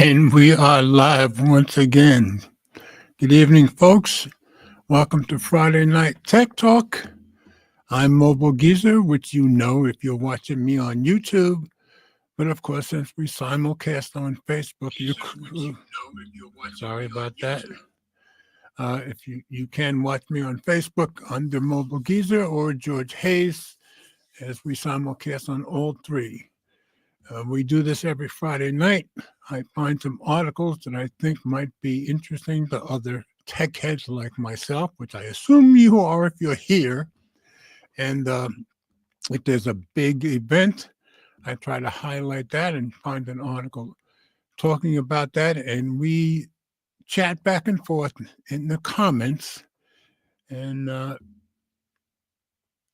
And we are live once again. Good evening, folks. Welcome to Friday Night Tech Talk. I'm Mobile Geezer, which you know if you're watching me on YouTube. But of course, since we simulcast on Facebook, sorry about that. If you can watch me on Facebook under Mobile Geezer or George Hayes, as we simulcast on all three. We do this every Friday night. I find some articles that I think might be interesting to other tech heads like myself, which I assume you are if you're here. And if there's a big event, I try to highlight that and find an article talking about that. And we chat back and forth in the comments. And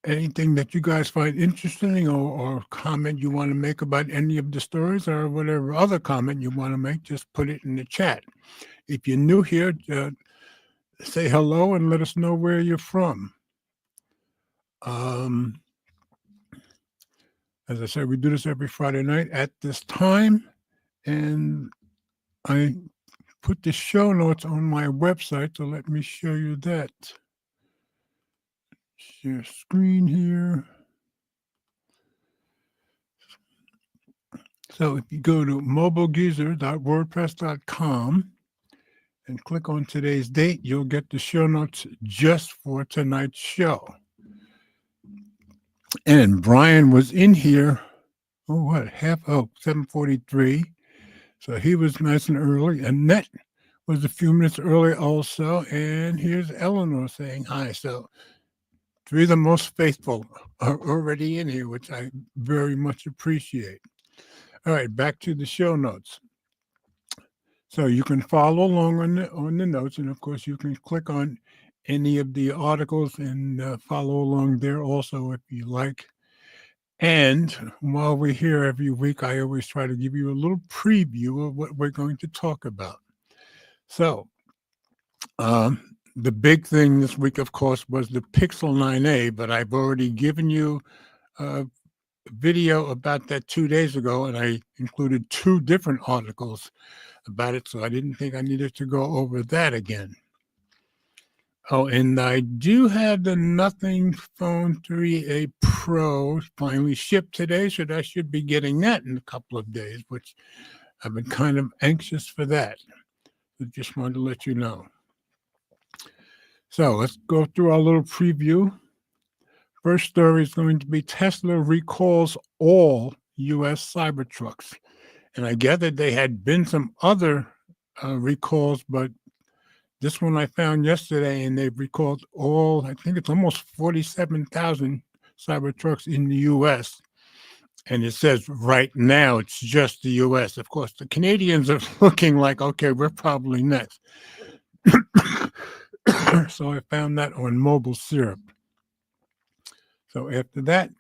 anything that you guys find interesting or comment you want to make about any of the stories or whatever other comment you want to make, just put it in the chat. If you're new here, say hello and let us know where you're from. As I said, we do this every Friday night at this time, and I put the show notes on my website, so let me show you that. Share screen here. So if you go to mobilegeezer.wordpress.com and click on today's date, you'll get the show notes just for tonight's show. And Brian was in here, 7:43. So he was nice and early. Annette was a few minutes early also. And here's Eleanor saying hi. So three of the most faithful are already in here, which I very much appreciate. All right, back to the show notes. So you can follow along on the notes, and of course you can click on any of the articles and follow along there also if you like. And while we're here every week, I always try to give you a little preview of what we're going to talk about. So the big thing this week, of course, was the Pixel 9a, but I've already given you a video about that 2 days ago, and I included two different articles about it, so I didn't think I needed to go over that again. Oh, and I do have the Nothing Phone 3a Pro finally shipped today, so I should be getting that in a couple of days, which I've been kind of anxious for that. So just wanted to let you know. So let's go through our little preview. First story is going to be Tesla recalls all U.S. Cybertrucks. And I gathered there had been some other recalls, but this one I found yesterday, and they've recalled all, I think it's almost 47,000 Cybertrucks in the U.S. And it says right now it's just the U.S. Of course, the Canadians are looking like, okay, we're probably next. So I found that on Mobile Syrup. So after that,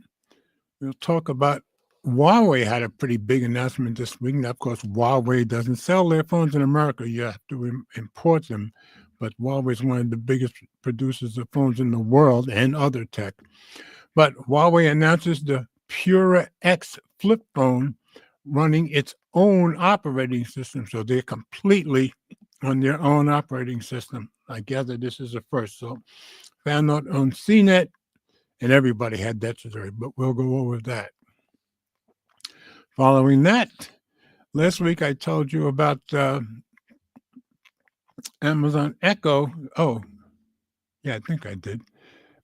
we'll talk about Huawei had a pretty big announcement this week. Now, of course, Huawei doesn't sell their phones in America. You have to import them. But Huawei is one of the biggest producers of phones in the world and other tech. But Huawei announces the Pura X flip phone running its own operating system. So they're completely on their own operating system. I gather this is a first. So found out on CNET, and everybody had that story, but we'll go over that. Following that, last week I told you about Amazon Echo. Oh, yeah, I think I did.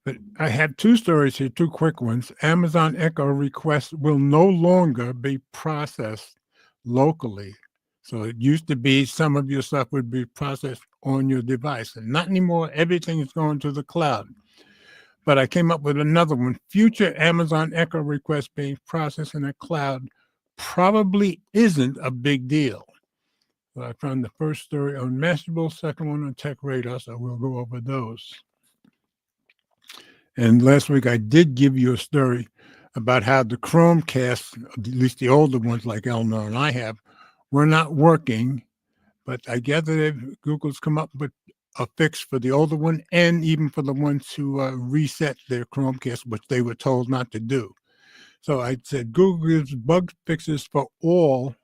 But I have two stories here, two quick ones. Amazon Echo requests will no longer be processed locally. So it used to be some of your stuff would be processed on your device, and not anymore. Everything is going to the cloud. But I came up with another one. Future Amazon Echo requests being processed in the cloud probably isn't a big deal. So I found the first story on Mashable, second one on Tech Radar, so we'll go over those. And last week I did give you a story about how the Chromecasts, at least the older ones like Eleanor and I have, were not working. But I gather that Google's come up with a fix for the older one and even for the ones who reset their Chromecast, which they were told not to do. So I said Google gives bug fixes for all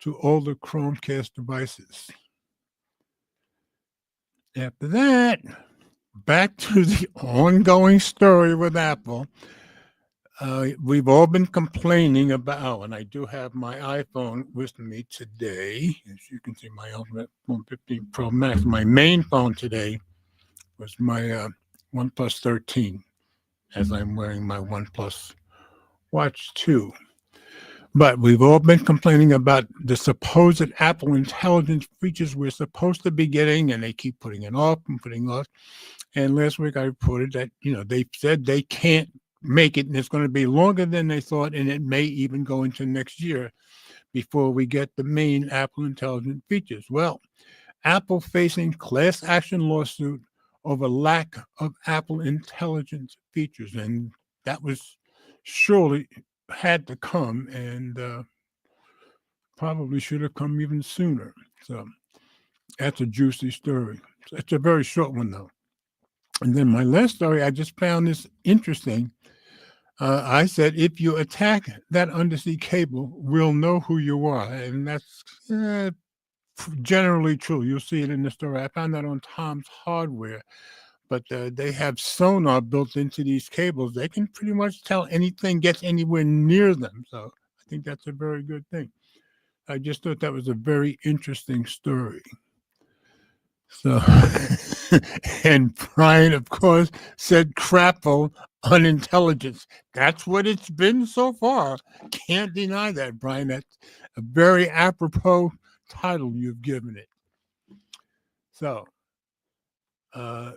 to older Chromecast devices. After that, back to the ongoing story with Apple. We've all been complaining about, and I do have my iPhone with me today. As you can see, my iPhone 15 Pro Max. My main phone today was my OnePlus 13, as I'm wearing my OnePlus Watch 2. But we've all been complaining about the supposed Apple Intelligence features we're supposed to be getting, and they keep putting it off and putting off. And last week I reported that, they said they can't make it, and it's going to be longer than they thought, and it may even go into next year before we get the main Apple Intelligence features. Well, Apple facing class action lawsuit over lack of Apple Intelligence features, and that was surely had to come, and probably should have come even sooner. So that's a juicy story. It's a very short one, though. And then my last story, I just found this interesting. I said, if you attack that undersea cable, we'll know who you are. And that's generally true. You'll see it in the story. I found that on Tom's Hardware. But they have sonar built into these cables. They can pretty much tell anything gets anywhere near them. So I think that's a very good thing. I just thought that was a very interesting story. So, and Brian, of course, said crapple unintelligence. That's what it's been so far. Can't deny that, Brian. That's a very apropos title you've given it. So, I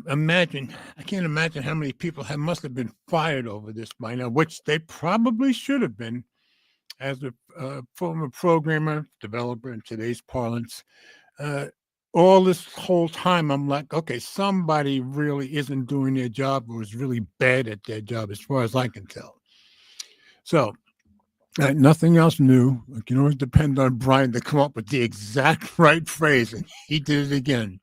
imagine, I can't imagine how many people must have been fired over this by now, which they probably should have been. As a former programmer, developer in today's parlance, all this whole time, I'm like, okay, somebody really isn't doing their job or is really bad at their job, as far as I can tell. So, nothing else new. You can always depend on Brian to come up with the exact right phrase, and he did it again.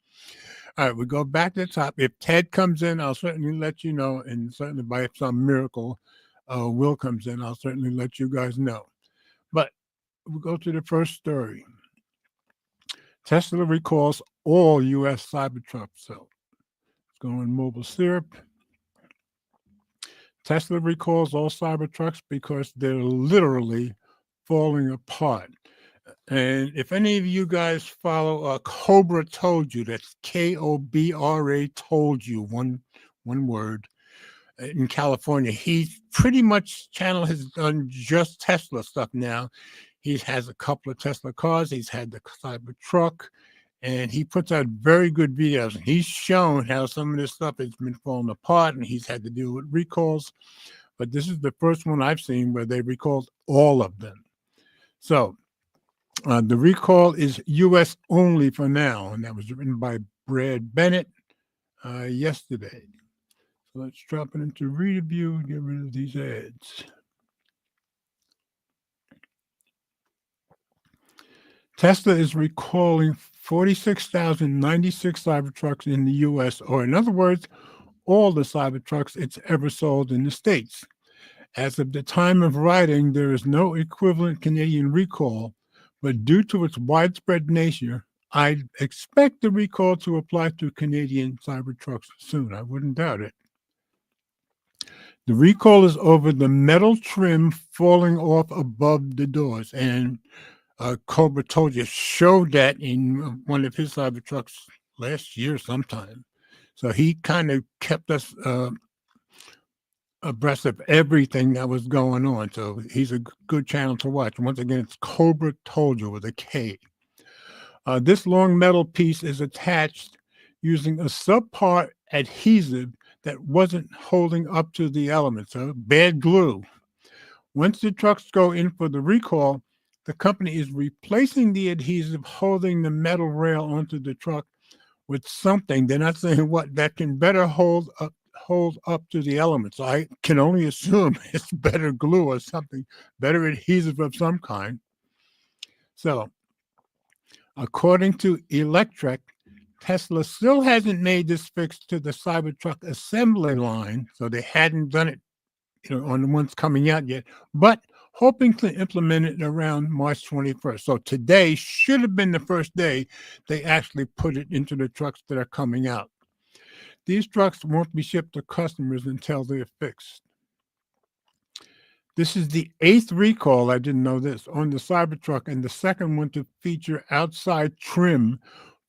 All right, we go back to the top. If Ted comes in, I'll certainly let you know, and certainly by some miracle, Will comes in, I'll certainly let you guys know. But we'll go to the first story. Tesla recalls all U.S. Cybertruck cells. Let's go on Mobile Syrup. Tesla recalls all Cybertrucks because they're literally falling apart. And if any of you guys follow Cobra Told You, that's Kobra Told You, one word, in California, he pretty much channel has done just Tesla stuff now. He has a couple of Tesla cars. He's had the Cybertruck, and he puts out very good videos. And he's shown how some of this stuff has been falling apart, and he's had to deal with recalls. But this is the first one I've seen where they recalled all of them. So the recall is U.S. only for now, and that was written by Brad Bennett yesterday. So let's drop it into Reader View and get rid of these ads. Tesla is recalling 46,096 Cybertrucks in the U.S., or in other words, all the Cybertrucks it's ever sold in the States. As of the time of writing, there is no equivalent Canadian recall, but due to its widespread nature, I expect the recall to apply to Canadian Cybertrucks soon. I wouldn't doubt it. The recall is over the metal trim falling off above the doors, and Cobra Told You showed that in one of his Cybertrucks last year sometime. So he kind of kept us abreast of everything that was going on. So he's a good channel to watch. Once again, it's Cobra Told You with a K. This long metal piece is attached using a subpar adhesive that wasn't holding up to the elements, so bad glue. Once the trucks go in for the recall, the company is replacing the adhesive holding the metal rail onto the truck with something, they're not saying what, that can better hold up to the elements. I can only assume it's better glue or something, better adhesive of some kind. So, according to Electrek, Tesla still hasn't made this fix to the Cybertruck assembly line, so they hadn't done it, on the ones coming out yet. But hoping to implement it around March 21st. So today should have been the first day they actually put it into the trucks that are coming out. These trucks won't be shipped to customers until they're fixed. This is the 8th recall, I didn't know this, on the Cybertruck, and the second one to feature outside trim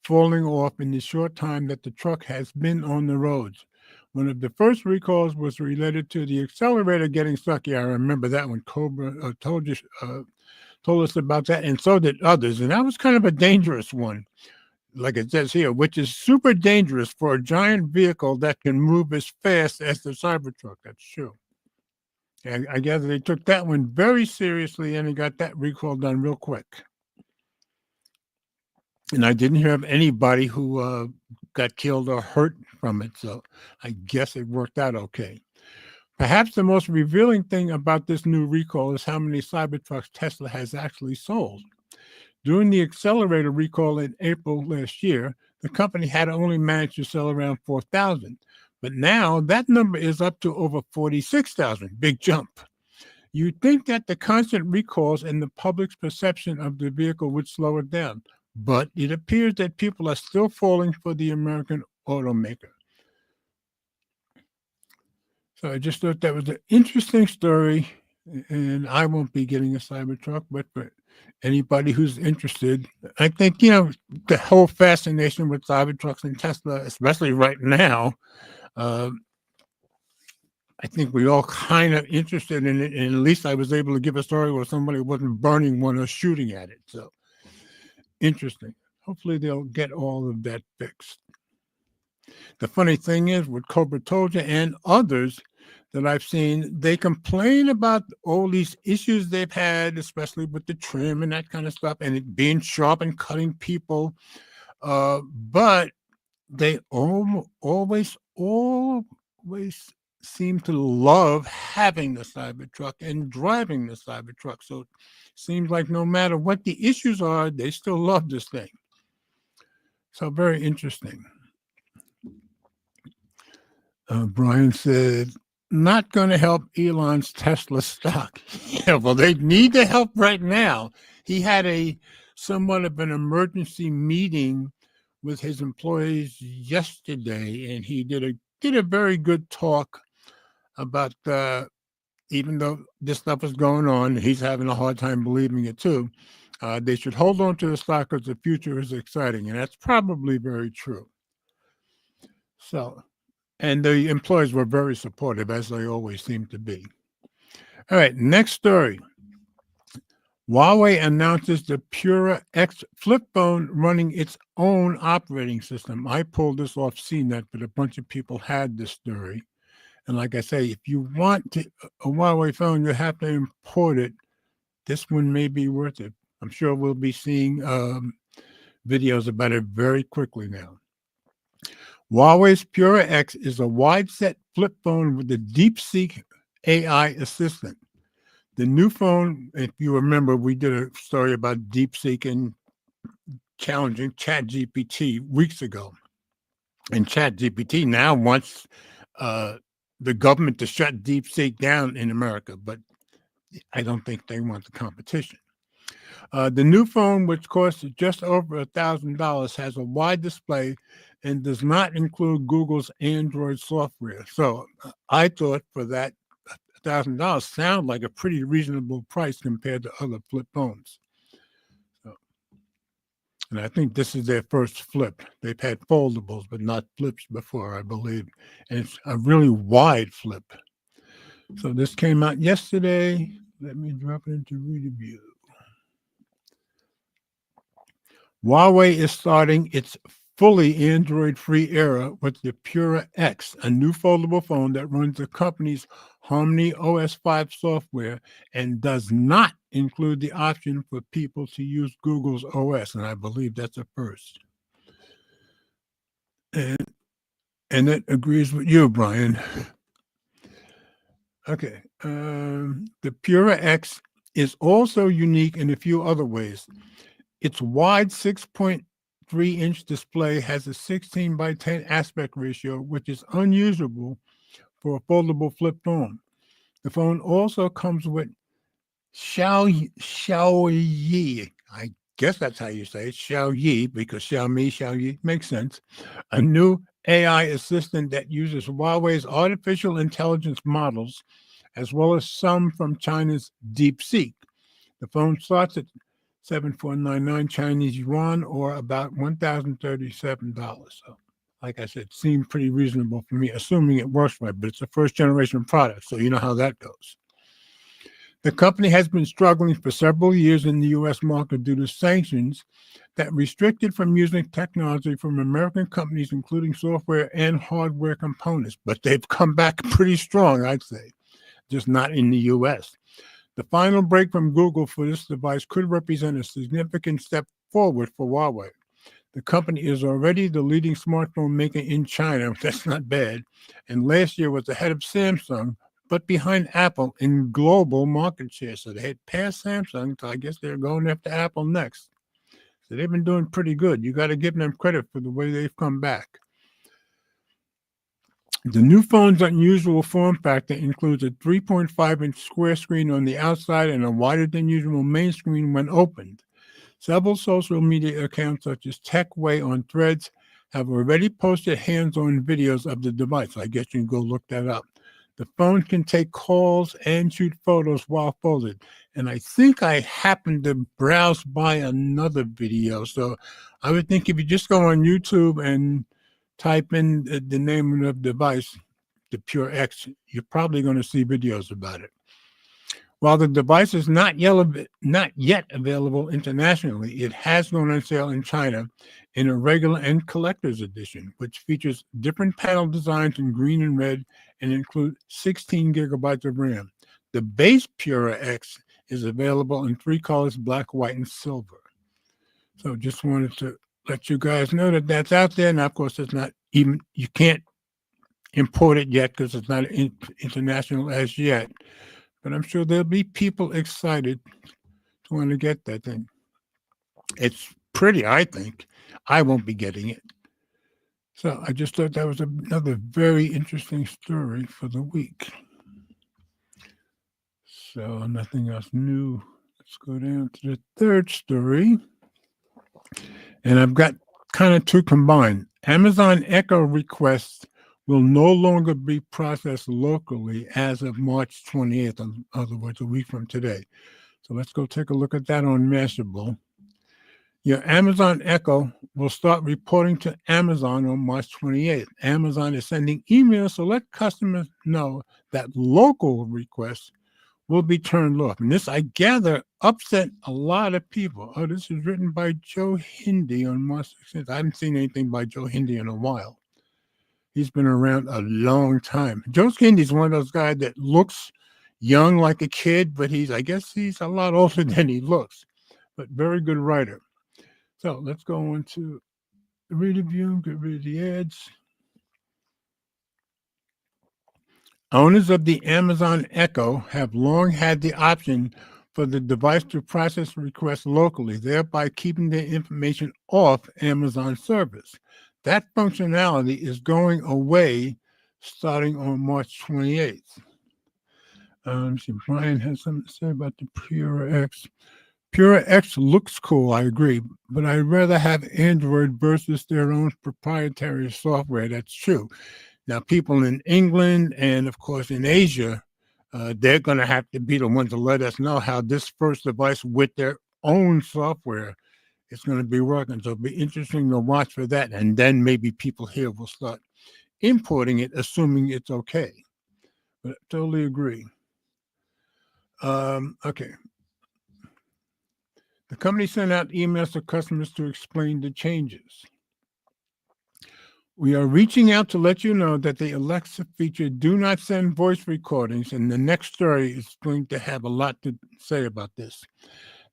falling off in the short time that the truck has been on the roads. One of the first recalls was related to the accelerator getting stuck. Yeah, I remember that one. Cobra told us about that, and so did others. And that was kind of a dangerous one, like it says here, which is super dangerous for a giant vehicle that can move as fast as the Cybertruck. That's true. And I gather they took that one very seriously and they got that recall done real quick. And I didn't hear of anybody who got killed or hurt from it. So I guess it worked out okay. Perhaps the most revealing thing about this new recall is how many Cybertrucks Tesla has actually sold. During the accelerator recall in April last year, the company had only managed to sell around 4,000. But now that number is up to over 46,000. Big jump. You'd think that the constant recalls and the public's perception of the vehicle would slow it down. But it appears that people are still falling for the American automaker. So I just thought that was an interesting story. And I won't be getting a Cybertruck, but for anybody who's interested, I think, the whole fascination with Cybertrucks and Tesla, especially right now, I think we all kind of interested in it, and at least I was able to give a story where somebody wasn't burning one or shooting at it. So interesting. Hopefully they'll get all of that fixed. The funny thing is, with Cobra told you and others that I've seen, they complain about all these issues they've had, especially with the trim and that kind of stuff, and it being sharp and cutting people. But they always seem to love having the Cybertruck and driving the Cybertruck. So it seems like no matter what the issues are, they still love this thing. So very interesting. Brian said, not going to help Elon's Tesla stock. Yeah, well, they need the help right now. He had somewhat of an emergency meeting with his employees yesterday, and he did a very good talk about even though this stuff is going on, he's having a hard time believing it too. They should hold on to the stock because the future is exciting, and that's probably very true. So, and the employees were very supportive, as they always seem to be. All right, next story. Huawei announces the Pura X flip phone running its own operating system. I pulled this off CNET, but a bunch of people had this story. And like I say, if you want a Huawei phone, you have to import it. This one may be worth it. I'm sure we'll be seeing videos about it very quickly now. Huawei's Pura X is a wide-set flip phone with a DeepSeek AI assistant. The new phone, if you remember, we did a story about DeepSeek and challenging ChatGPT weeks ago. And ChatGPT now wants the government to shut DeepSeek down in America, but I don't think they want the competition. The new phone, which costs just over $1,000, has a wide display and does not include Google's Android software. So I thought for that $1,000 sound like a pretty reasonable price compared to other flip phones. And I think this is their first flip. They've had foldables, but not flips before, I believe. And it's a really wide flip. So this came out yesterday. Let me drop it into review. Huawei is starting its fully Android-free era with the Pura X, a new foldable phone that runs the company's Harmony OS 5 software and does not include the option for people to use Google's OS, and I believe that's a first. And it agrees with you, Brian. Okay. The Pura X is also unique in a few other ways. Its wide 6.3-inch display has a 16 by 10 aspect ratio, which is unusual for a foldable flip phone. The phone also comes with Xiaoyi, I guess that's how you say it, Xiaoyi, because Xiaomi, Xiaoyi makes sense. A new AI assistant that uses Huawei's artificial intelligence models, as well as some from China's DeepSeek. The phone starts at 7,499 Chinese yuan, or about $1,037. So, like I said, seemed pretty reasonable for me, assuming it works right, but it's a first generation product, so you know how that goes. The company has been struggling for several years in the U.S. market due to sanctions that restricted from using technology from American companies, including software and hardware components. But they've come back pretty strong, I'd say, just not in the U.S. The final break from Google for this device could represent a significant step forward for Huawei. The company is already the leading smartphone maker in China. That's not bad. And last year was ahead of Samsung, but behind Apple in global market share. So they had passed Samsung, so I guess they're going after Apple next. So they've been doing pretty good. You got to give them credit for the way they've come back. The new phone's unusual form factor includes a 3.5-inch square screen on the outside and a wider than usual main screen when opened. Several social media accounts such as TechWay on Threads have already posted hands-on videos of the device. I guess you can go look that up. The phone can take calls and shoot photos while folded. And I think I happened to browse by another video. So I would think if you just go on YouTube and type in the name of the device, the Pure X, you're probably going to see videos about it. While the device is not yet available internationally, it has gone on sale in China in a regular and collector's edition, which features different panel designs in green and red and include 16 gigabytes of RAM. The base Pura X is available in 3 colors, black, white, and silver. So just wanted to let you guys know that that's out there. Now, of course, it's not even, you can't import it yet because it's not international as yet. But I'm sure there'll be people excited to want to get that thing. It's pretty, I think. I won't be getting it. So I just thought that was another very interesting story for the week. So nothing else new. Let's go down to the third story. And I've got kind of two combined. Amazon Echo requests will no longer be processed locally as of March 28th, in other words, a week from today. So let's go take a look at that on Mashable. Your Amazon Echo will start reporting to Amazon on March 28th. Amazon is sending emails to let customers know that local requests will be turned off. And this, I gather, upset a lot of people. Oh, this is written by Joe Hindi on March 16th. I haven't seen anything by Joe Hindi in a while. He's been around a long time. Joe Hindi is one of those guys that looks young like a kid, but I guess he's a lot older than he looks, but very good writer. So let's go on to the review, get rid of the ads. Owners of the Amazon Echo have long had the option for the device to process requests locally, thereby keeping their information off Amazon servers. That functionality is going away starting on March 28th. See, Brian has something to say about the Pura X. Pura X looks cool, I agree, but I'd rather have Android versus their own proprietary software. That's true. Now, people in England and, of course, in Asia, they're going to have to be the ones to let us know how this first device with their own software is going to be working. So it'll be interesting to watch for that. And then maybe people here will start importing it, assuming it's okay. But I totally agree. Okay. The company sent out emails to customers to explain the changes. We are reaching out to let you know that the Alexa feature do not send voice recordings, and the next story is going to have a lot to say about this.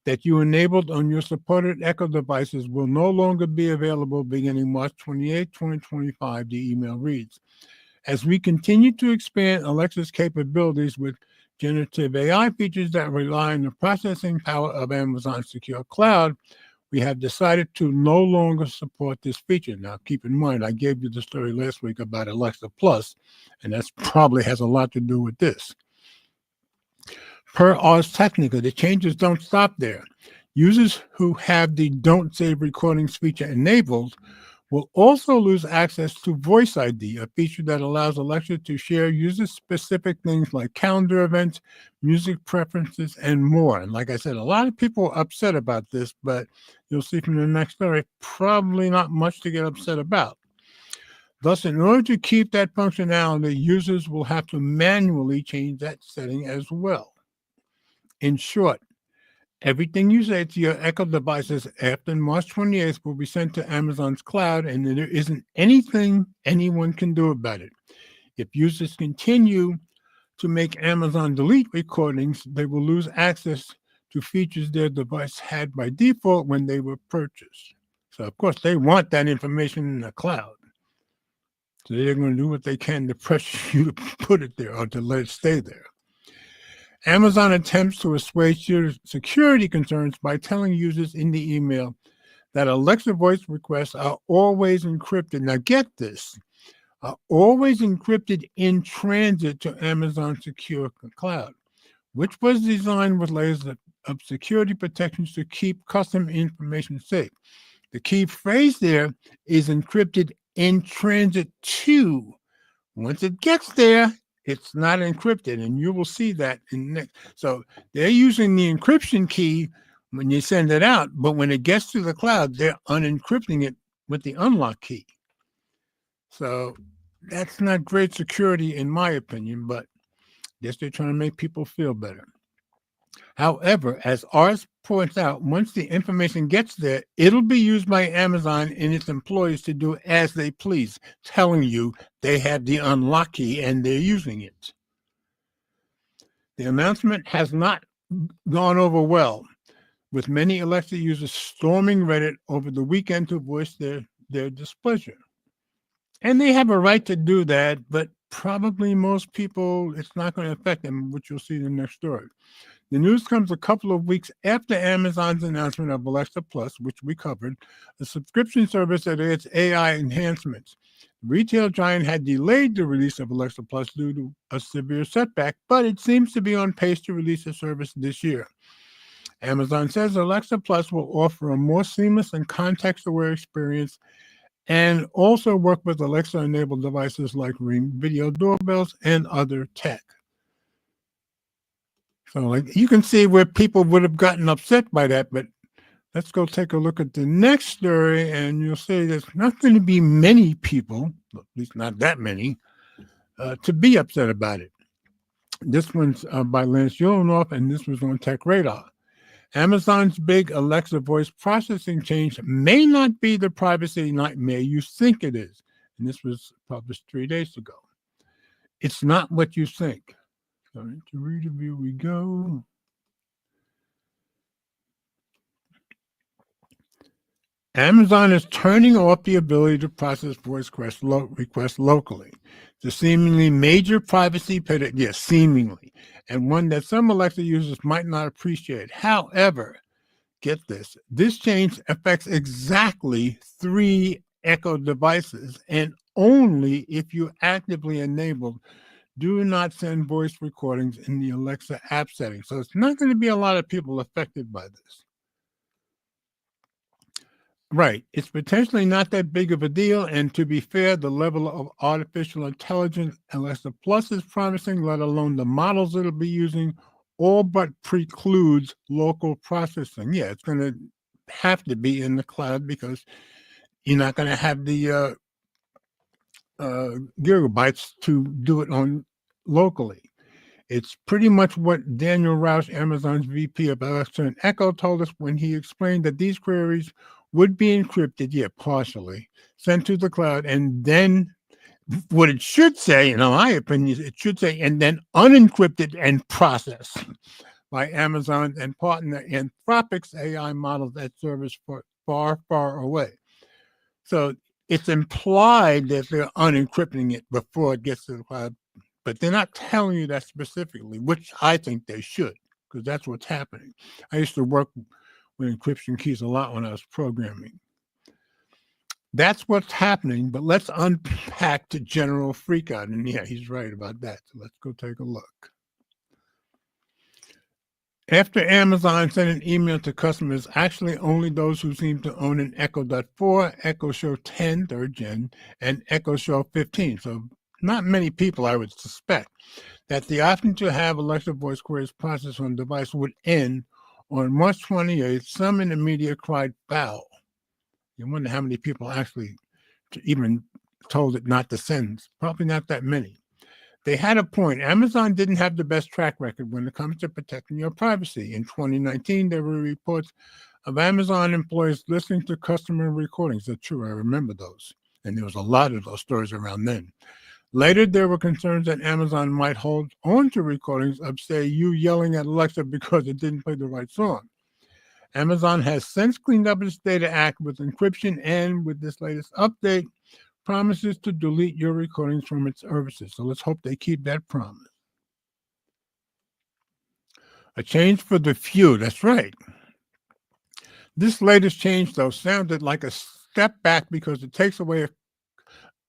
That you enabled on your supported Echo devices will no longer be available beginning March 28, 2025, the email reads. As we continue to expand Alexa's capabilities with generative AI features that rely on the processing power of Amazon's secure cloud, we have decided to no longer support this feature. Now, keep in mind, I gave you the story last week about Alexa Plus, and that probably has a lot to do with this. Per Ars Technica, the changes don't stop there. Users who have the Don't Save Recordings feature enabled will also lose access to Voice ID, a feature that allows Alexa to share user-specific things like calendar events, music preferences, and more. And like I said, a lot of people are upset about this, but you'll see from the next story, probably not much to get upset about. Thus, in order to keep that functionality, users will have to manually change that setting as well. In short, everything you say to your Echo devices after March 28th will be sent to Amazon's cloud, and there isn't anything anyone can do about it. If users continue to make Amazon delete recordings, they will lose access to features their device had by default when they were purchased. So, of course, they want that information in the cloud. So they're going to do what they can to pressure you to put it there or to let it stay there. Amazon attempts to assuage security concerns by telling users in the email that Alexa voice requests are always encrypted. Now get this, are always encrypted in transit to Amazon Secure Cloud, which was designed with layers of security protections to keep custom information safe. The key phrase there is encrypted in transit to. Once it gets there, it's not encrypted, and you will see that in next. So they're using the encryption key when you send it out, but when it gets to the cloud, they're unencrypting it with the unlock key. So that's not great security, in my opinion, but I guess they're trying to make people feel better. However, as Ars points out, once the information gets there, it'll be used by Amazon and its employees to do as they please, telling you they have the unlock key and they're using it. The announcement has not gone over well, with many Alexa users storming Reddit over the weekend to voice their displeasure. And they have a right to do that, but probably most people, it's not going to affect them, which you'll see in the next story. The news comes a couple of weeks after Amazon's announcement of Alexa Plus, which we covered, a subscription service that adds AI enhancements. The retail giant had delayed the release of Alexa Plus due to a severe setback, but it seems to be on pace to release the service this year. Amazon says Alexa Plus will offer a more seamless and context-aware experience and also work with Alexa-enabled devices like Ring video doorbells and other tech. So like you can see where people would have gotten upset by that, but let's go take a look at the next story, and you'll see there's not going to be many people, at least not that many, to be upset about it. This one's by Lance Ulanoff, and this was on Tech Radar. Amazon's big Alexa voice processing change may not be the privacy nightmare you think it is. And this was published 3 days ago. It's not what you think. So into read review we go. Amazon is turning off the ability to process voice requests locally. The seemingly major privacy pedant, yes, seemingly, and one that some Alexa users might not appreciate. However, get this change affects exactly 3 Echo devices, and only if you actively enable do not send voice recordings in the Alexa app setting. So it's not going to be a lot of people affected by this. Right. It's potentially not that big of a deal. And to be fair, the level of artificial intelligence Alexa Plus is promising, let alone the models it'll be using, all but precludes local processing. Yeah, it's going to have to be in the cloud because you're not going to have the gigabytes to do it on locally. It's pretty much what Daniel Rausch, Amazon's VP of Alexa and Echo, told us when he explained that these queries would be encrypted, partially, sent to the cloud, and then what it should say, in my opinion, it should say, and then unencrypted and processed by Amazon and partner Anthropic's AI models at service for far, far away. So it's implied that they're unencrypting it before it gets to the cloud, but they're not telling you that specifically, which I think they should, because that's what's happening. I used to work with encryption keys a lot when I was programming. That's what's happening, but let's unpack the general freakout. And yeah, he's right about that. So let's go take a look. After Amazon sent an email to customers, actually only those who seem to own an Echo Dot 4, Echo Show 10, third gen, and Echo Show 15. So not many people, I would suspect, that the option to have Alexa voice queries processed on device would end on March 28th. Some in the media cried foul. You wonder how many people actually even told it not to send. Probably not that many. They had a point. Amazon didn't have the best track record when it comes to protecting your privacy. In 2019, there were reports of Amazon employees listening to customer recordings. That's true. I remember those. And there was a lot of those stories around then. Later, there were concerns that Amazon might hold on to recordings of, say, you yelling at Alexa because it didn't play the right song. Amazon has since cleaned up its data act with encryption and, with this latest update, promises to delete your recordings from its services. So let's hope they keep that promise. A change for the few. That's right. This latest change, though, sounded like a step back because it takes away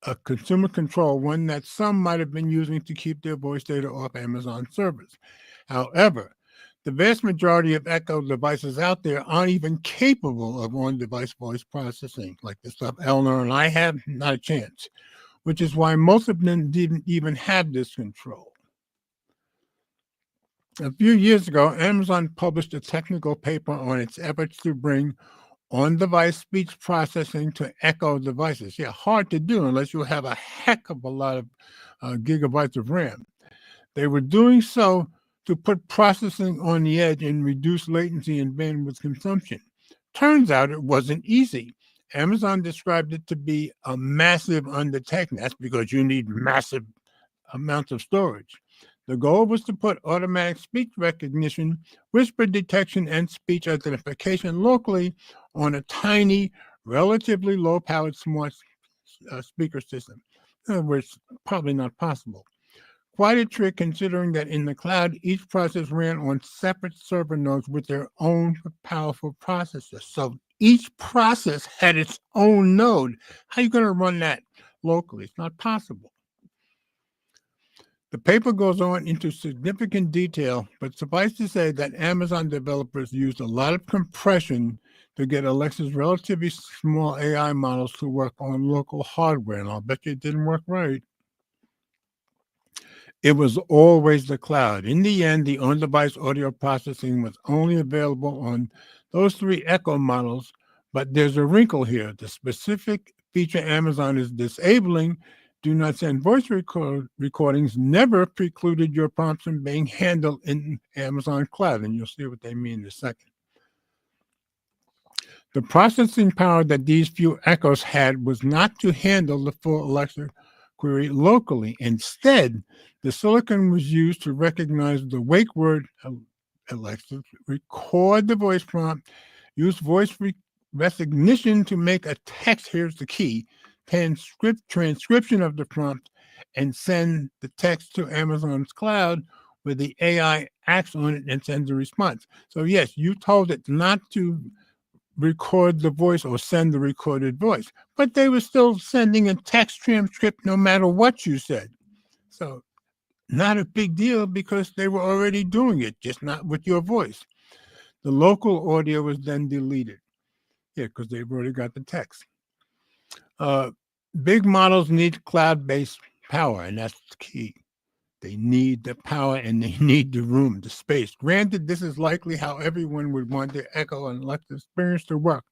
a consumer control, one that some might have been using to keep their voice data off Amazon servers. However, the vast majority of Echo devices out there aren't even capable of on-device voice processing, like the stuff Eleanor and I have, not a chance, which is why most of them didn't even have this control. A few years ago, Amazon published a technical paper on its efforts to bring on-device speech processing to Echo devices. Yeah, hard to do unless you have a heck of a lot of gigabytes of RAM. They were doing so to put processing on the edge and reduce latency and bandwidth consumption. Turns out it wasn't easy. Amazon described it to be a massive undertaking. That's because you need massive amounts of storage. The goal was to put automatic speech recognition, whisper detection, and speech identification locally on a tiny, relatively low-powered smart speaker system. In other words, probably not possible. Quite a trick considering that in the cloud, each process ran on separate server nodes with their own powerful processors. So each process had its own node. How are you going to run that locally? It's not possible. The paper goes on into significant detail, but suffice to say that Amazon developers used a lot of compression to get Alexa's relatively small AI models to work on local hardware, and I'll bet you it didn't work right. It was always the cloud. In the end, the on-device audio processing was only available on those 3 Echo models, but there's a wrinkle here. The specific feature Amazon is disabling, do not send voice recordings, never precluded your prompts from being handled in Amazon Cloud, and you'll see what they mean in a second. The processing power that these few Echoes had was not to handle the full Alexa query locally. Instead, the silicon was used to recognize the wake word Alexa, record the voice prompt, use voice recognition to make a text, here's the key, transcription of the prompt, and send the text to Amazon's cloud where the AI acts on it and sends a response. So yes, you told it not to record the voice or send the recorded voice, but they were still sending a text transcript no matter what you said. So not a big deal because they were already doing it, just not with your voice. The local audio was then deleted. Yeah, because they've already got the text. Big models need cloud-based power, and that's the key. They need the power and they need the room, the space. Granted, this is likely how everyone would want their Echo and Alexa experience to work.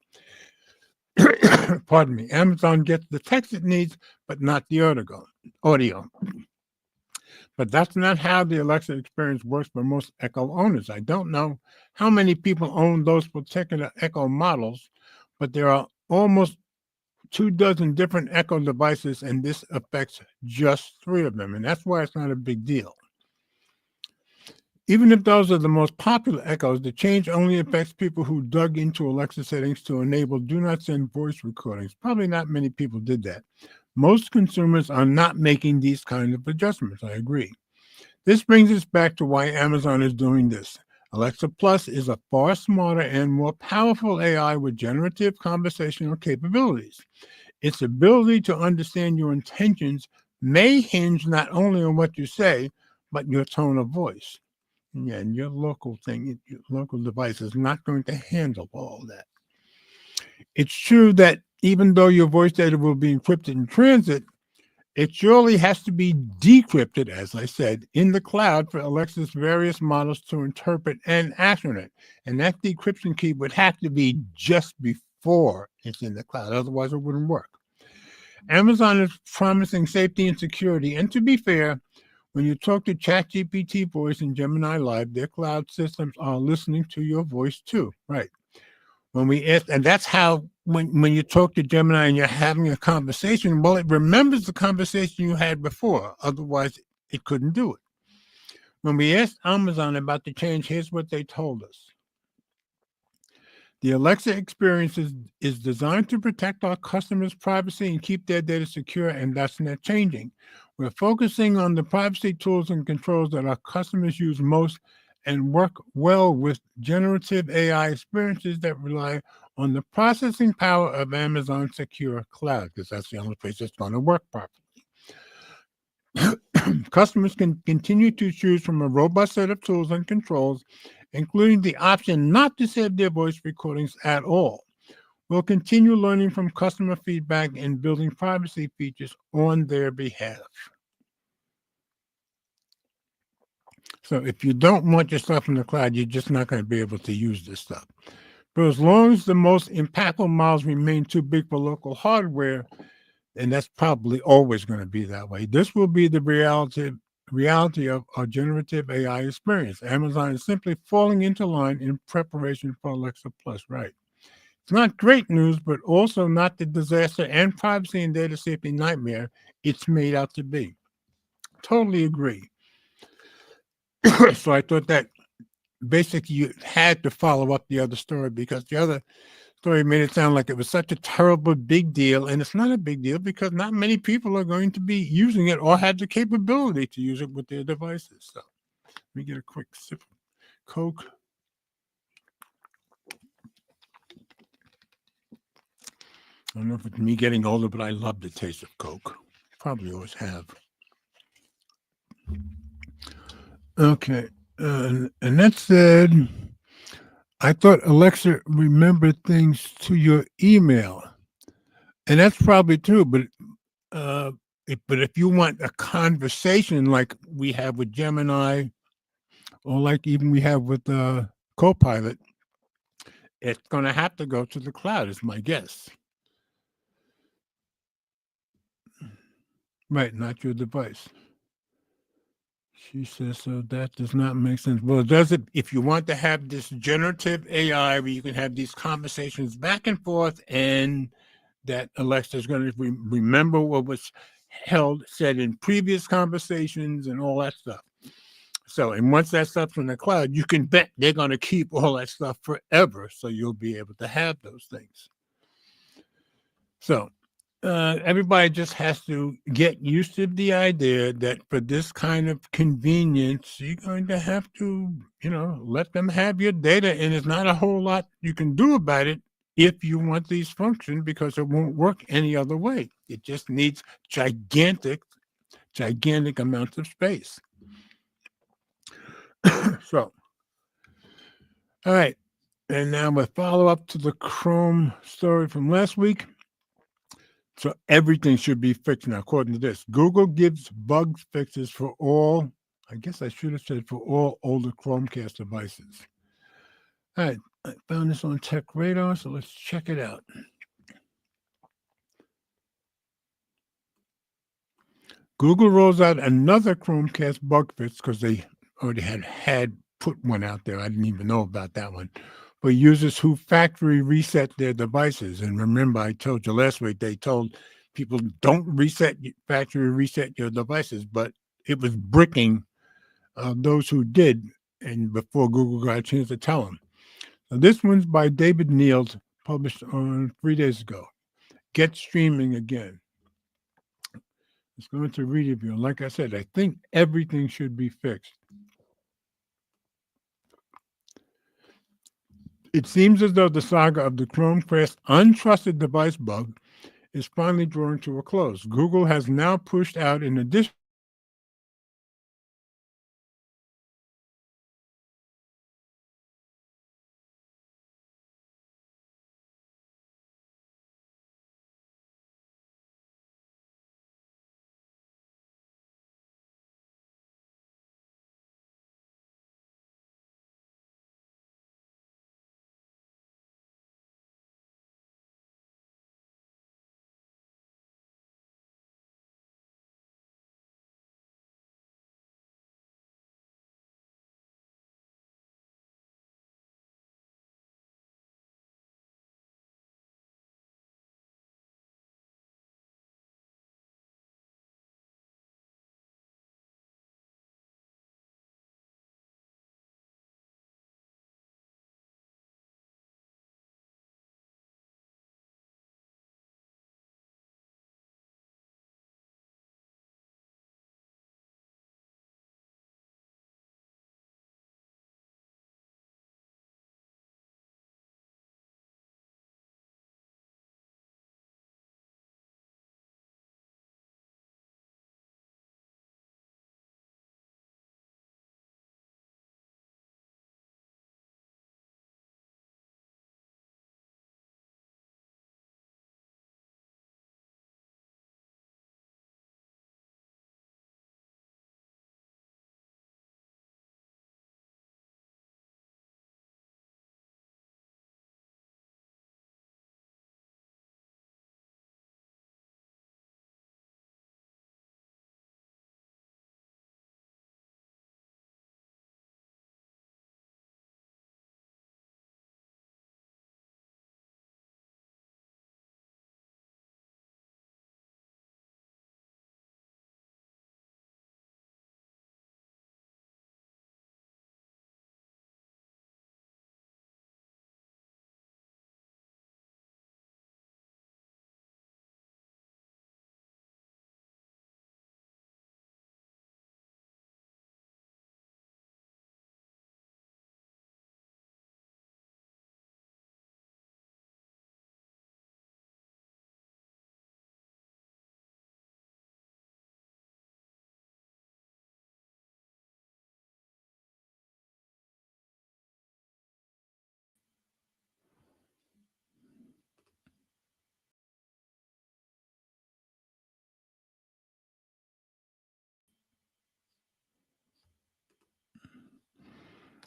Pardon me. Amazon gets the text it needs, but not the audio. But that's not how the Alexa experience works for most Echo owners. I don't know how many people own those particular Echo models, but there are almost 24 different Echo devices, and this affects just 3 of them, and that's why it's not a big deal. Even if those are the most popular Echoes, the change only affects people who dug into Alexa settings to enable do not send voice recordings. Probably not many people did that. Most consumers are not making these kinds of adjustments, I agree. This brings us back to why Amazon is doing this. Alexa Plus is a far smarter and more powerful AI with generative conversational capabilities. Its ability to understand your intentions may hinge not only on what you say, but your tone of voice. Yeah, and your local thing, your local device is not going to handle all that. It's true that even though your voice data will be encrypted in transit, it surely has to be decrypted, as I said, in the cloud for Alexa's various models to interpret and act on it. And that decryption key would have to be just before it's in the cloud, otherwise it wouldn't work. Amazon is promising safety and security. And to be fair, when you talk to ChatGPT Voice and Gemini Live, their cloud systems are listening to your voice too, right? When we ask, and that's how when you talk to Gemini and you're having a conversation, well, it remembers the conversation you had before. Otherwise, it couldn't do it. When we asked Amazon about the change, here's what they told us. The Alexa experience is designed to protect our customers' privacy and keep their data secure, and that's not changing. We're focusing on the privacy tools and controls that our customers use most and work well with generative AI experiences that rely on the processing power of Amazon Secure Cloud, because that's the only place it's going to work properly. Customers can continue to choose from a robust set of tools and controls, including the option not to save their voice recordings at all. We'll continue learning from customer feedback and building privacy features on their behalf. So if you don't want your stuff in the cloud, you're just not going to be able to use this stuff. But as long as the most impactful models remain too big for local hardware, and that's probably always going to be that way, this will be the reality of a generative AI experience. Amazon is simply falling into line in preparation for Alexa Plus, right? It's not great news, but also not the disaster and privacy and data safety nightmare it's made out to be. Totally agree. So I thought that basically you had to follow up the other story, because the other story made it sound like it was such a terrible big deal, and it's not a big deal because not many people are going to be using it or have the capability to use it with their devices. So let me get a quick sip of Coke. I don't know if it's me getting older, but I love the taste of Coke. Probably always have. Okay. And that said, I thought Alexa remembered things to your email. And that's probably true, but if you want a conversation like we have with Gemini, or like even we have with Copilot, it's going to have to go to the cloud, is my guess. Right, not your device. She says, so that does not make sense. Well, does it? If you want to have this generative AI where you can have these conversations back and forth, and that Alexa is going to remember what was said in previous conversations and all that stuff. So, and once that stuff's in the cloud, you can bet they're going to keep all that stuff forever. So you'll be able to have those things. So everybody just has to get used to the idea that for this kind of convenience, you're going to have to, let them have your data. And there's not a whole lot you can do about it if you want these functions, because it won't work any other way. It just needs gigantic amounts of space. So, all right. And now we follow up to the Chrome story from last week. So everything should be fixed now, according to this. Google gives bug fixes for all, I guess I should have said for all older Chromecast devices. All right. I found this on Tech Radar, so let's check it out. Google rolls out another Chromecast bug fix because they already had put one out there. I didn't even know about that one. For users who factory reset their devices. And remember, I told you last week, they told people don't factory reset your devices, but it was bricking those who did, and before Google got a chance to tell them. Now, this one's by David Niels, published on 3 days ago. Get streaming again. It's going to read review. Like I said, I think everything should be fixed. It seems as though the saga of the Chromecast untrusted device bug is finally drawing to a close. Google has now pushed out an additional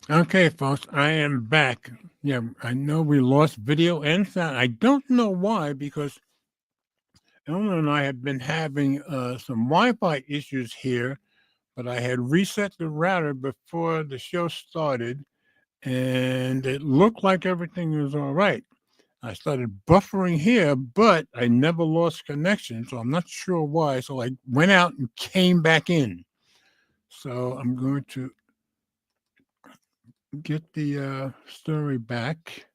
Okay, folks, I am back. Yeah, I know we lost video and sound. I don't know why, because Eleanor and I have been having some Wi-Fi issues here, but I had reset the router before the show started, and it looked like everything was all right. I started buffering here, but I never lost connection, so I'm not sure why. So I went out and came back in. So I'm going to get the story back,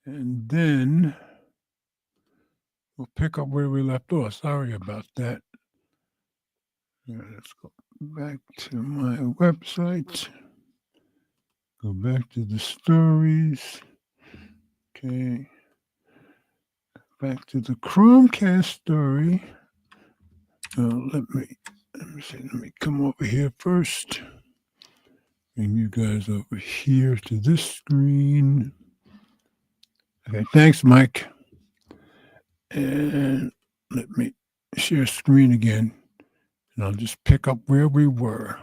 and then we'll pick up where we left off. Sorry about that. Let's go back to my website. Go back to the stories. Okay. Back to the Chromecast story. Let me see. Let me come over here first. Bring you guys over here to this screen. Okay, thanks, Mike. And let me share screen again. And I'll just pick up where we were.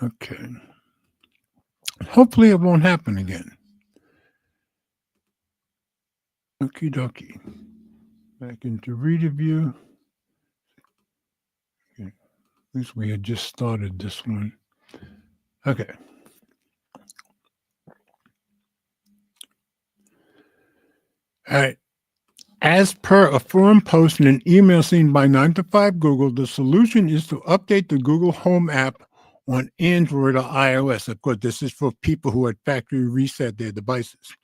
Okay. Hopefully it won't happen again. Okie dokie. Back into Reader View. Okay. At least we had just started this one. Okay. All right. As per a forum post in an email seen by 9 to 5 Google, the solution is to update the Google Home app on Android or iOS. Of course, this is for people who had factory reset their devices.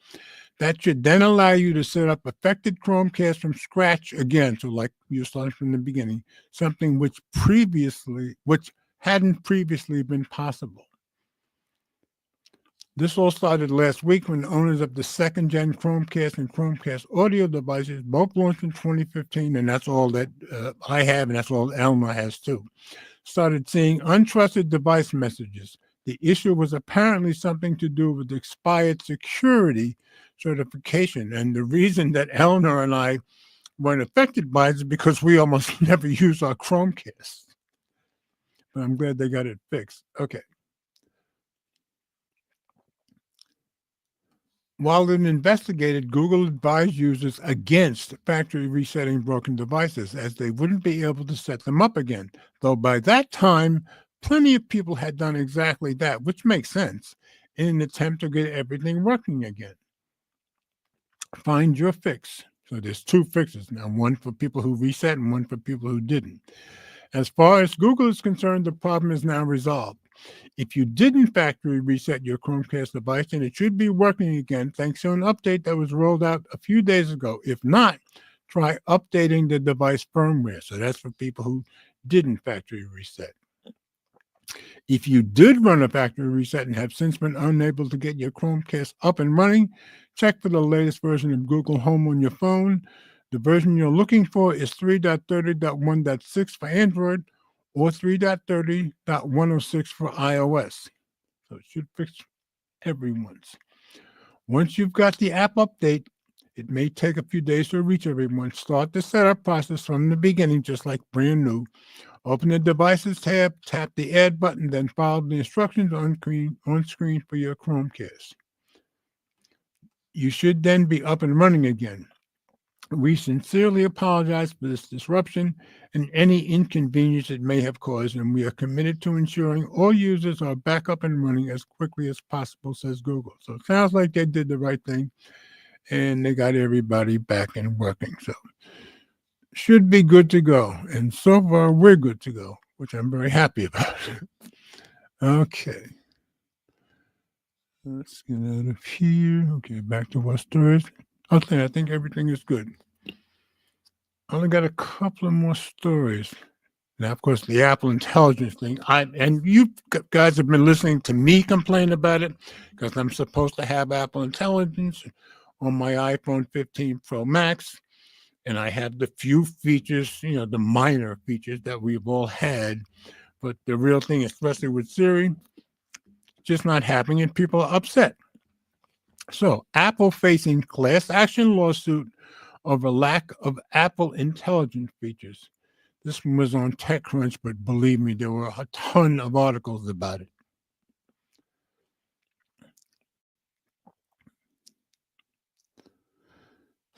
That should then allow you to set up affected Chromecast from scratch again. So like you started from the beginning, something which hadn't previously been possible. This all started last week when the owners of the second-gen Chromecast and Chromecast audio devices, both launched in 2015, and that's all that I have, and that's all Elmer has too, started seeing untrusted device messages. The issue was apparently something to do with expired security certification. And the reason that Eleanor and I weren't affected by it is because we almost never use our Chromecast. But I'm glad they got it fixed. Okay. While it investigated, Google advised users against factory resetting broken devices, as they wouldn't be able to set them up again. Though by that time, plenty of people had done exactly that, which makes sense, in an attempt to get everything working again. Find your fix. So there's two fixes now, one for people who reset and one for people who didn't. As far as Google is concerned, the problem is now resolved. If you didn't factory reset your Chromecast device, then it should be working again thanks to an update that was rolled out a few days ago. If not, try updating the device firmware. So that's for people who didn't factory reset. If you did run a factory reset and have since been unable to get your Chromecast up and running, check for the latest version of Google Home on your phone. The version you're looking for is 3.30.1.6 for Android or 3.30.106 for iOS. So it should fix everyone's. Once you've got the app update, it may take a few days to reach everyone. Start the setup process from the beginning, just like brand new. Open the Devices tab, tap the Add button, then follow the instructions on screen for your Chromecast. You should then be up and running again. We sincerely apologize for this disruption and any inconvenience it may have caused, and we are committed to ensuring all users are back up and running as quickly as possible, says Google. So it sounds like they did the right thing, and they got everybody back and working. So should be good to go. And so far, we're good to go, which I'm very happy about. Okay. Let's get out of here. Okay, back to our stories. Okay, I think everything is good. I only got a couple of more stories. Now, of course, the Apple Intelligence thing. And you guys have been listening to me complain about it because I'm supposed to have Apple Intelligence on my iPhone 15 Pro Max. And I have the few features, the minor features that we've all had. But the real thing, especially with Siri, just not happening, and people are upset. So Apple facing class action lawsuit over lack of Apple Intelligence features. This one was on TechCrunch, but believe me, there were a ton of articles about it.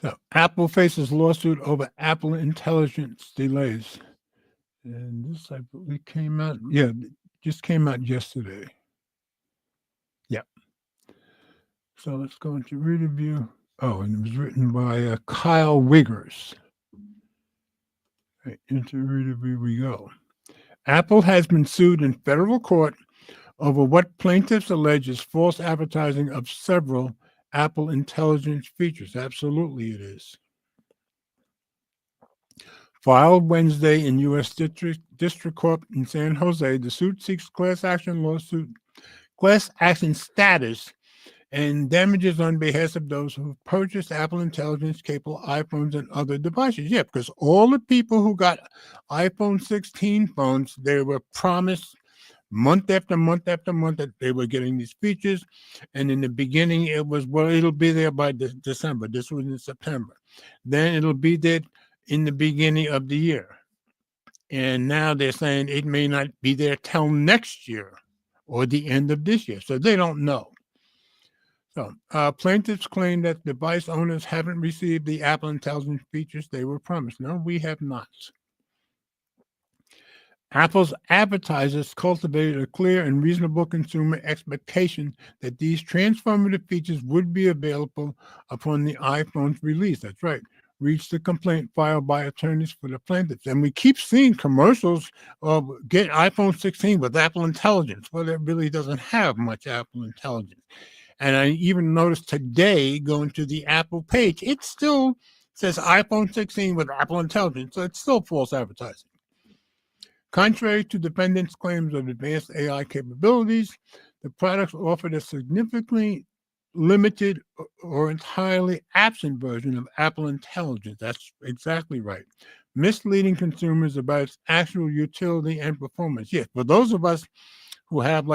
So Apple faces lawsuit over Apple Intelligence delays. And this, I believe, came out, just came out yesterday. Yeah. So let's go into reader view. Oh, and it was written by Kyle Wiggers. Right, into reader view we go. Apple has been sued in federal court over what plaintiffs allege is false advertising of several Apple Intelligence features. Absolutely it is. Filed Wednesday in U.S. District Court in San Jose, the suit seeks class action status and damages on behalf of those who purchased Apple Intelligence capable iPhones and other devices. Yeah, because all the people who got iPhone 16 phones, they were promised month after month after month that they were getting these features. And in the beginning, it was, well, it'll be there by December. This was in September. Then it'll be there in the beginning of the year. And now they're saying it may not be there till next year or the end of this year. So they don't know. So plaintiffs claim that device owners haven't received the Apple Intelligence features they were promised. No, we have not. Apple's advertisers cultivated a clear and reasonable consumer expectation that these transformative features would be available upon the iPhone's release. That's right. Reached the complaint filed by attorneys for the plaintiffs. And we keep seeing commercials of get iPhone 16 with Apple Intelligence. Well, it really doesn't have much Apple Intelligence. And I even noticed today going to the Apple page, it still says iPhone 16 with Apple Intelligence. So it's still false advertising. Contrary to defendants' claims of advanced AI capabilities, the products offered a significantly limited or entirely absent version of Apple Intelligence. That's exactly right. Misleading consumers about its actual utility and performance. Yes, for those of us who have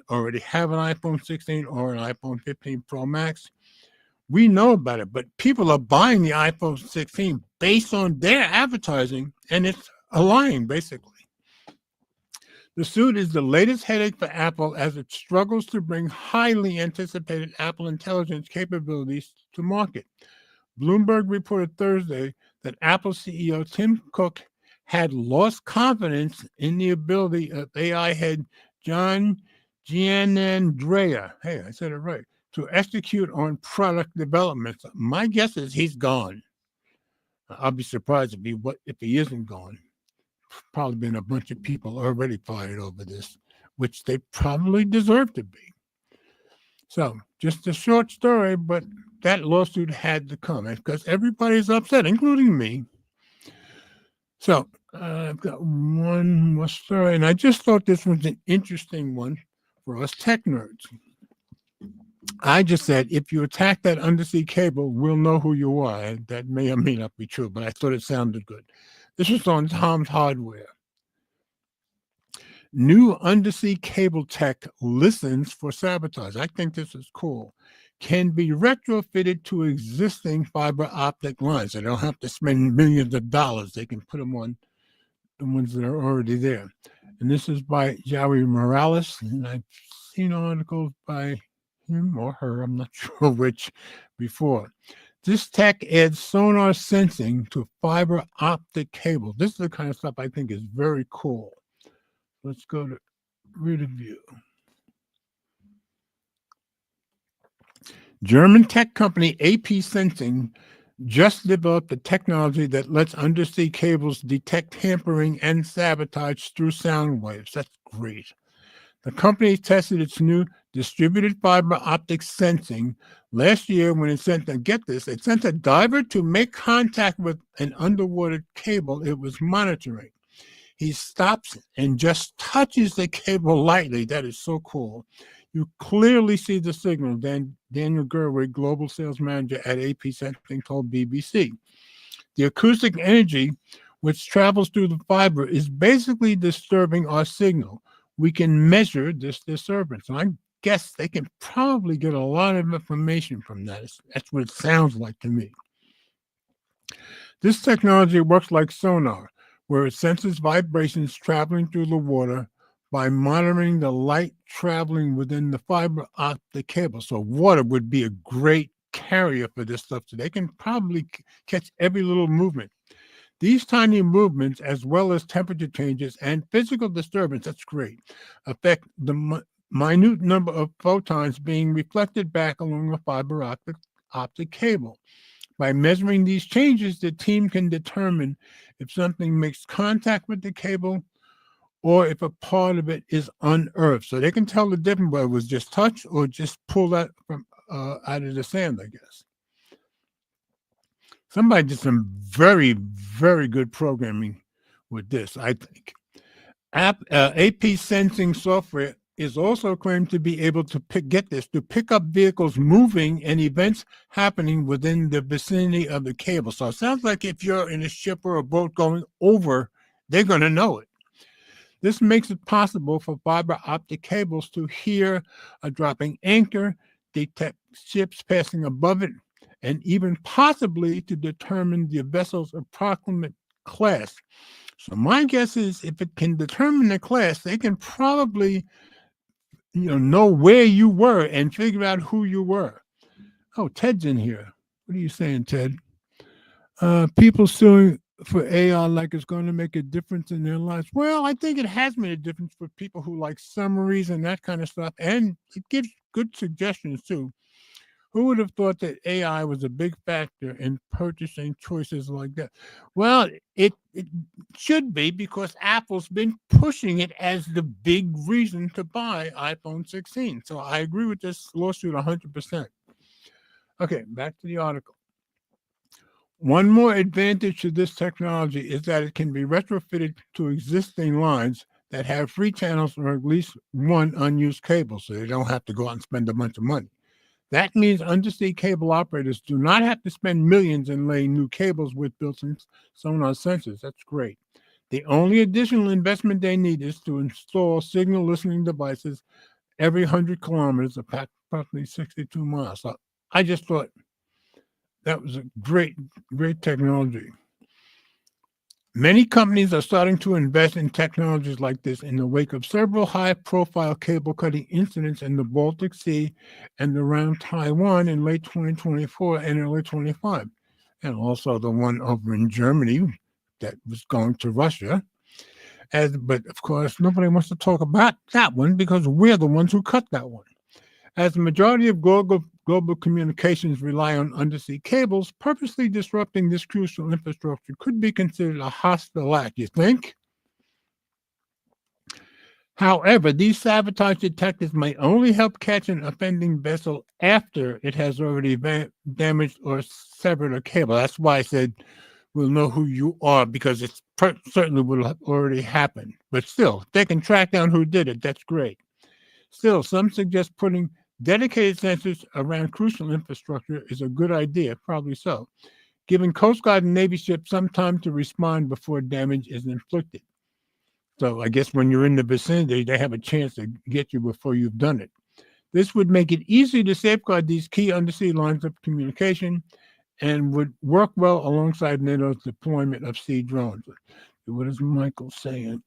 already have an iPhone 16 or an iPhone 15 Pro Max, we know about it. But people are buying the iPhone 16 based on their advertising, and it's a lying, basically. The suit is the latest headache for Apple as it struggles to bring highly anticipated Apple Intelligence capabilities to market. Bloomberg reported Thursday that Apple CEO Tim Cook had lost confidence in the ability of AI head John Giannandrea, hey, I said it right, to execute on product development. My guess is he's gone. I'll be surprised if he isn't gone. Probably been a bunch of people already fired over this, which they probably deserve to be. So just a short story, but that lawsuit had to come because everybody's upset, including me. So I've got one more story, and I just thought this was an interesting one for us tech nerds. I just said, if you attack that undersea cable, we'll know who you are. That may or may not be true, but I thought it sounded good. This was on Tom's Hardware. New undersea cable tech listens for sabotage. I think this is cool. Can be retrofitted to existing fiber optic lines. They don't have to spend millions of dollars. They can put them on the ones that are already there. And this is by Joey Morales. And I've seen articles by him or her, I'm not sure which, before. This tech adds sonar sensing to fiber optic cables. This is the kind of stuff I think is very cool. Let's go to reader view. German tech company AP Sensing just developed a technology that lets undersea cables detect tampering and sabotage through sound waves. That's great. The company tested its new distributed fiber optic sensing last year when it sent a diver to make contact with an underwater cable it was monitoring. He stops and just touches the cable lightly. That is so cool. You clearly see the signal, Daniel Gerwig, global sales manager at AP Sensing, told BBC. The acoustic energy which travels through the fiber is basically disturbing our signal. We can measure this disturbance. And I guess they can probably get a lot of information from that. That's what it sounds like to me. This technology works like sonar, where it senses vibrations traveling through the water by monitoring the light traveling within the fiber optic cable. So water would be a great carrier for this stuff, so they can probably catch every little movement. These tiny movements, as well as temperature changes and physical disturbance, that's great, affect the minute number of photons being reflected back along the fiber optic cable. By measuring these changes, the team can determine if something makes contact with the cable or if a part of it is unearthed. So they can tell the difference whether it was just touched or just pulled out from out of the sand, I guess. Somebody did some very, very good programming with this, I think. AP sensing software is also claimed to be able to pick up vehicles moving and events happening within the vicinity of the cable. So it sounds like if you're in a ship or a boat going over, they're going to know it. This makes it possible for fiber optic cables to hear a dropping anchor, detect ships passing above it, and even possibly to determine the vessel's approximate class. So my guess is if it can determine the class, they can probably know where you were and figure out who you were. Oh, Ted's in here. What are you saying, Ted? People suing for AI like it's going to make a difference in their lives. Well, I think it has made a difference for people who like summaries and that kind of stuff, and it gives good suggestions too. Who would have thought that AI was a big factor in purchasing choices like that? Well, it should be, because Apple's been pushing it as the big reason to buy iPhone 16. So I agree with this lawsuit 100%. Okay, back to the article. One more advantage to this technology is that it can be retrofitted to existing lines that have free channels or at least one unused cable, so they don't have to go out and spend a bunch of money. That means undersea cable operators do not have to spend millions in laying new cables with built-in sonar sensors. That's great. The only additional investment they need is to install signal listening devices every 100 kilometers, approximately 62 miles. So I just thought that was a great, great technology. Many companies are starting to invest in technologies like this in the wake of several high-profile cable-cutting incidents in the Baltic Sea and around Taiwan in late 2024 and early 25, and also the one over in Germany that was going to Russia. But of course, nobody wants to talk about that one because we're the ones who cut that one. As the majority of global communications rely on undersea cables, purposely disrupting this crucial infrastructure could be considered a hostile act, you think? However, these sabotage detectors may only help catch an offending vessel after it has already damaged or severed a cable. That's why I said we'll know who you are, because it certainly will have already happened. But still, if they can track down who did it, that's great. Still, some suggest putting dedicated sensors around crucial infrastructure is a good idea, probably so, giving Coast Guard and Navy ships some time to respond before damage is inflicted. So I guess when you're in the vicinity, they have a chance to get you before you've done it. This would make it easy to safeguard these key undersea lines of communication and would work well alongside NATO's deployment of sea drones. What is Michael saying?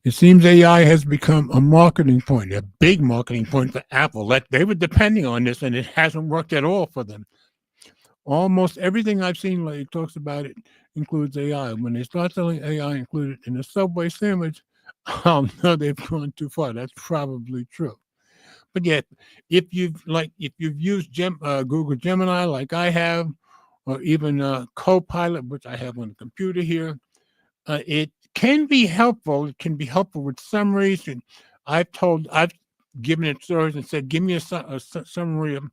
It seems AI has become a marketing point, a big marketing point for Apple. They were depending on this, and it hasn't worked at all for them. Almost everything I've seen lately talks about it includes AI. When they start selling AI included in a Subway sandwich, I'll know they've gone too far. That's probably true. But yet, if you've used Google Gemini like I have, or even Copilot, which I have on the computer here, it can be helpful. It can be helpful with summaries. And I've given it stories and said, give me a summary of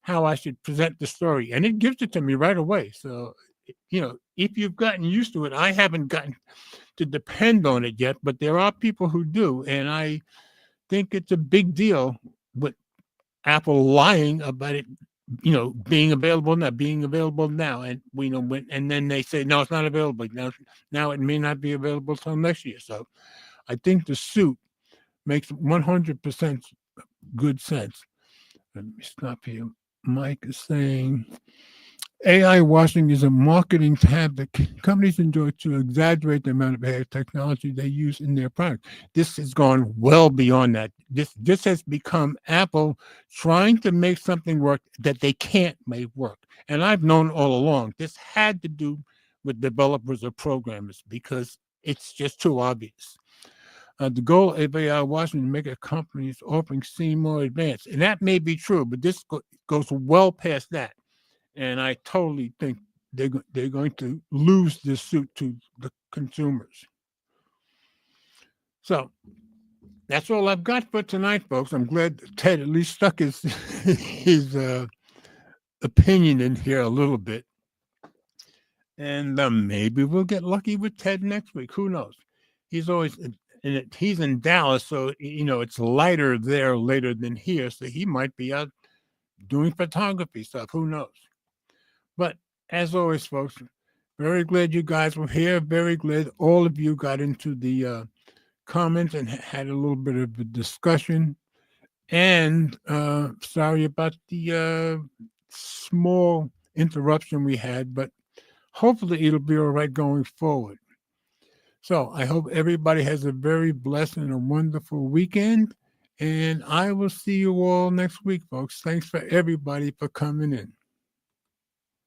how I should present the story. And it gives it to me right away. So, if you've gotten used to it, I haven't gotten to depend on it yet, but there are people who do. And I think it's a big deal with Apple lying about it, being available now, and and then they say no, it's not available now. It may not be available till next year. So, I think the suit makes 100% good sense. Let me stop here. Mike is saying, AI washing is a marketing tab that companies enjoy to exaggerate the amount of AI technology they use in their product. This has gone well beyond that. This has become Apple trying to make something work that they can't make work. And I've known all along this had to do with developers or programmers because it's just too obvious. The goal of AI washing is to make a company's offering seem more advanced, and that may be true, but this goes well past that. And I totally think they're going to lose this suit to the consumers. So that's all I've got for tonight, folks. I'm glad Ted at least stuck his his opinion in here a little bit, and maybe we'll get lucky with Ted next week. Who knows? He's always he's in Dallas, so it's lighter there later than here, so he might be out doing photography stuff. Who knows? But as always, folks, very glad you guys were here. Very glad all of you got into the comments and had a little bit of a discussion. And sorry about the small interruption we had, but hopefully it'll be all right going forward. So I hope everybody has a very blessed and a wonderful weekend. And I will see you all next week, folks. Thanks for everybody for coming in.